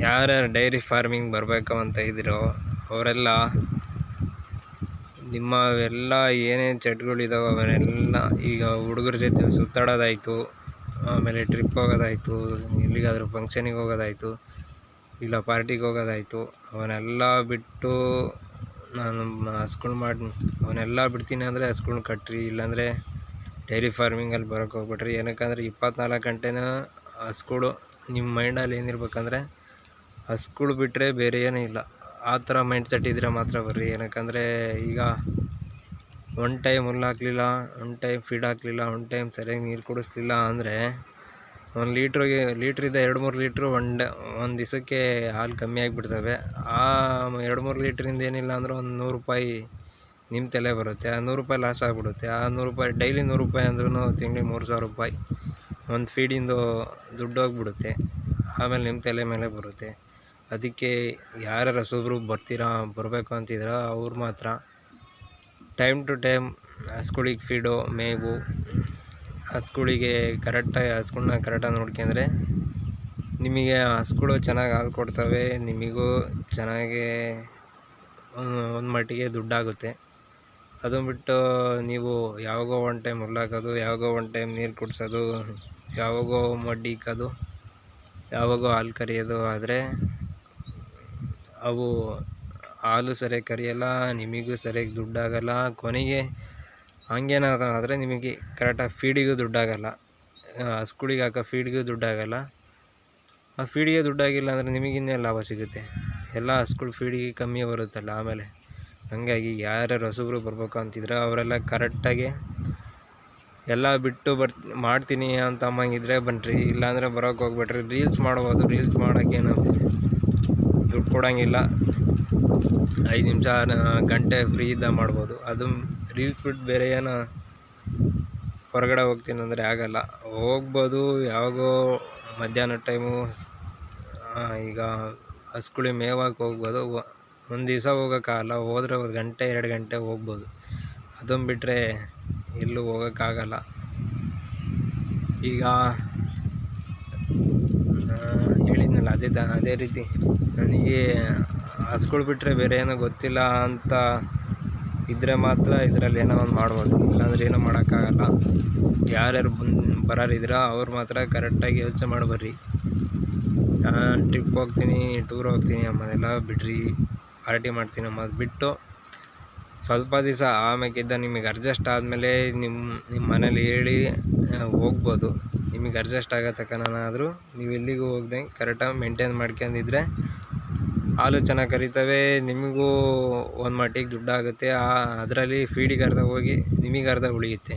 ಯಾರ್ಯಾರು dairy farming ಬರಬೇಕು ಅಂತ ಇದ್ದೀರೋ ಅವರೆಲ್ಲ ನಿಮ್ಮ ಎಲ್ಲ ಏನೇನು ಚಟಗಳಿದಾವೆ ಅವನ್ನೆಲ್ಲ ಈಗ ಹುಡುಗರ ಜೊತೆ ಸುತ್ತಾಡೋದಾಯಿತು, ಆಮೇಲೆ ಟ್ರಿಪ್ ಹೋಗೋದಾಯಿತು, ಎಲ್ಲಿಗಾದರೂ ಫಂಕ್ಷನಿಗೆ ಹೋಗೋದಾಯಿತು, ಇಲ್ಲ ಪಾರ್ಟಿಗೆ ಹೋಗೋದಾಯಿತು, ಅವನ್ನೆಲ್ಲ ಬಿಟ್ಟು ನಾನು ಹಸ್ಗಳು ಅವನ್ನೆಲ್ಲ ಬಿಡ್ತೀನಿ ಅಂದರೆ ಹಸ್ಗಳ್ನ ಕಟ್ರಿ. ಇಲ್ಲಾಂದರೆ ಡೈರಿ ಫಾರ್ಮಿಂಗಲ್ಲಿ ಬರೋಕ್ಕೆ ಹೋಗ್ಬಿಟ್ರಿ. ಏನಕ್ಕಂದರೆ 24 ಗಂಟೆನೂ ಹಸ್ಗಳು ನಿಮ್ಮ ಮೈಂಡಲ್ಲಿ ಏನಿರ್ಬೇಕಂದ್ರೆ ಹಸ್ಗಳು ಬಿಟ್ಟರೆ ಬೇರೆ ಏನೂ ಇಲ್ಲ. ಆ ಥರ ಮೈಂಡ್ ಸೆಟ್ ಇದ್ದರೆ ಮಾತ್ರ ಬರ್ರಿ. ಏನಕ್ಕಂದರೆ ಈಗ ಒನ್ ಟೈಮ್ ಹುಲ್ಲು ಹಾಕಲಿಲ್ಲ, ಒನ್ ಟೈಮ್ ಫೀಡ್ ಹಾಕಲಿಲ್ಲ, ಒನ್ ಟೈಮ್ ಸರಿಯಾಗಿ ನೀರು ಕುಡಿಸ್ಲಿಲ್ಲ ಅಂದರೆ 1 ಲೀಟ್ರಿಂದ 2-3 ಲೀಟ್ರು ಒಂದು ದಿವಸಕ್ಕೆ ಹಾಲು ಕಮ್ಮಿ ಆಗಿಬಿಡ್ತವೆ. ಆ 2-3 ಲೀಟ್ರಿಂದ ಏನಿಲ್ಲ ಅಂದ್ರೆ ಒಂದು 100 ರೂಪಾಯಿ ನಿಮ್ಮ ತಲೆ ಬರುತ್ತೆ. ಆ 100 ರೂಪಾಯಿ ಲಾಸ್ ಆಗಿಬಿಡುತ್ತೆ. ಆ 100 ರೂಪಾಯಿ ಡೈಲಿ 100 ರೂಪಾಯಿ ಅಂದ್ರೂ ತಿಂಗಳಿಗೆ 3000 ರೂಪಾಯಿ ಒಂದು ಫೀಡಿಂದು ದುಡ್ಡು ಹೋಗ್ಬಿಡುತ್ತೆ. ಆಮೇಲೆ ನಿಮ್ಮ ತಲೆ ಮೇಲೆ ಬರುತ್ತೆ. ಅದಕ್ಕೆ ಯಾರ್ಯಾರು ಹೊಸಬ್ರು ಬರಬೇಕು ಅಂತಿದ್ದೀರೋ ಅವ್ರು ಮಾತ್ರ ಟೈಮ್ ಟು ಟೈಮ್ ಹಸ್ಗಳಿಗೆ ಫೀಡು, ಮೇವು, ಹಸ್ಗಳಿಗೆ ಹಸ್ಗಳ್ನ ಕರೆಕ್ಟಾಗಿ ನೋಡ್ಕೊಂಡ್ರೆ ನಿಮಗೆ ಹಸ್ಗಳು ಚೆನ್ನಾಗಿ ಹಾಲು ಕೊಡ್ತವೆ. ನಿಮಗೂ ಚೆನ್ನಾಗಿ ಒಂದು ಮಟ್ಟಿಗೆ ದುಡ್ಡಾಗುತ್ತೆ. ಅದನ್ನು ಬಿಟ್ಟು ನೀವು ಯಾವಾಗೋ ಒನ್ ಟೈಮ್ ಹುಲ್ಲು ಹಾಕೋದು, ಯಾವಾಗೋ ಒನ್ ಟೈಮ್ ನೀರು ಕುಡಿಸೋದು, ಯಾವಾಗೋ ಮಡ್ಡಿ ಇಕ್ಕೋದು, ಯಾವಾಗೋ ಹಾಲು ಕರೆಯೋದು ಆದರೆ ಅವು ಹಾಲು ಸರಿಯಾಗಿ ಕರೆಯಲ್ಲ, ನಿಮಗೂ ಸರಿಯಾಗಿ ದುಡ್ಡಾಗಲ್ಲ. ಕೊನೆಗೆ ಹಂಗೇನಾದ್ರು ಆದರೆ ನಿಮಗೆ ಕರೆಕ್ಟಾಗಿ ಫೀಡಿಗೂ ದುಡ್ಡಾಗಲ್ಲ, ಹಸ್ಗಳಿಗೆ ಹಾಕೋ ಫೀಡ್ಗೂ ದುಡ್ಡಾಗಲ್ಲ. ಆ ಫೀಡಿಗೆ ದುಡ್ಡಾಗಿಲ್ಲ ಅಂದರೆ ನಿಮಗಿನ್ನೇ ಲಾಭ ಸಿಗುತ್ತೆ. ಎಲ್ಲ ಹಸ್ಗಳು ಫೀಡಿಗೆ ಕಮ್ಮಿ ಬರುತ್ತಲ್ಲ ಆಮೇಲೆ. ಹಾಗಾಗಿ ಯಾರ್ಯಾರು ಹೊಸಬ್ರು ಬರಬೇಕು ಅಂತಿದ್ರೆ ಅವರೆಲ್ಲ ಕರೆಕ್ಟಾಗಿ ಎಲ್ಲ ಬಿಟ್ಟು ಮಾಡ್ತೀನಿ ಅಂತ ಅಮ್ಮಂಗಿದ್ರೆ ಬನ್ನಿರಿ. ಇಲ್ಲಾಂದರೆ ಬರೋಕ್ಕೆ ಹೋಗ್ಬಿಟ್ರಿ. ರೀಲ್ಸ್ ಮಾಡ್ಬೋದು, ರೀಲ್ಸ್ ಮಾಡೋಕ್ಕೇನು ದುಡ್ಡು ಕೊಡೋಂಗಿಲ್ಲ. 5 ನಿಮಿಷ ಗಂಟೆ ಫ್ರೀ ಇದ್ದಾಗ ಮಾಡ್ಬೋದು. ಅದು ರೀಲ್ಸ್ ಬಿಟ್ಟು ಬೇರೆ ಏನೋ ಹೊರಗಡೆ ಹೋಗ್ತೀನಿ ಅಂದರೆ ಆಗಲ್ಲ. ಹೋಗ್ಬೋದು ಯಾವಾಗೋ ಮಧ್ಯಾಹ್ನ ಟೈಮು, ಈಗ ಹಸ್ಗಳಿಗೆ ಮೇವಾಗೆ ಹೋಗ್ಬೋದು. ಒಂದು ದಿವಸ ಹೋಗೋಕ್ಕಾಗಲ್ಲ, ಹೋದರೆ 1 ಗಂಟೆ 2 ಗಂಟೆ ಹೋಗ್ಬೋದು. ಅದನ್ನು ಬಿಟ್ಟರೆ ಎಲ್ಲೂ ಹೋಗೋಕ್ಕಾಗಲ್ಲ. ಈಗ ಹೇಳಿದ್ನಲ್ಲ ಅದೇ ರೀತಿ ನನಗೆ ಹಸ್ಗಳು ಬಿಟ್ಟರೆ ಬೇರೆ ಏನೋ ಗೊತ್ತಿಲ್ಲ ಅಂತ ಇದ್ದರೆ ಮಾತ್ರ ಇದರಲ್ಲಿ ಏನೋ ಒಂದು ಮಾಡ್ಬೋದು. ಇಲ್ಲಾಂದರೆ ಏನೋ ಮಾಡೋಕ್ಕಾಗಲ್ಲ. ಯಾರ್ಯಾರು ಬರೋರಿದ್ದೀರೋ ಅವ್ರು ಮಾತ್ರ ಕರೆಕ್ಟಾಗಿ ಯೋಚನೆ ಮಾಡಿ ಬರ್ರಿ. ಟ್ರಿಪ್ ಹೋಗ್ತೀನಿ, ಟೂರ್ ಹೋಗ್ತೀನಿ ಅನ್ನೋದೆಲ್ಲ ಬಿಡ್ರಿ. ಪಾರ್ಟಿ ಮಾಡ್ತೀನಿ ಅನ್ನೋದು ಬಿಟ್ಟು ಸ್ವಲ್ಪ ದಿವಸ ಆಮೇಕಿದ್ದ ನಿಮಗೆ ಅಡ್ಜಸ್ಟ್ ಆದಮೇಲೆ ನಿಮ್ಮ ಮನೇಲಿ ಹೇಳಿ ಹೋಗ್ಬೋದು. ನಿಮಗೆ ಅಡ್ಜಸ್ಟ್ ಆಗೋ ತನಕನಾದರೂ ನೀವು ಎಲ್ಲಿಗೂ ಹೋಗ್ದಂಗೆ ಕರೆಕ್ಟಾಗಿ ಮೇಂಟೈನ್ ಮಾಡ್ಕೊಂಡಿದ್ರೆ ಹಾಲು ಚೆನ್ನಾಗಿ ಕರಿತವೆ, ನಿಮಗೂ ಒಂದು ಮಟ್ಟಿಗೆ ದುಡ್ಡಾಗುತ್ತೆ. ಅದರಲ್ಲಿ ಫೀಡಿಗೆ ಅರ್ಧ ಹೋಗಿ ನಿಮಗೆ ಅರ್ಧ ಉಳಿಯುತ್ತೆ.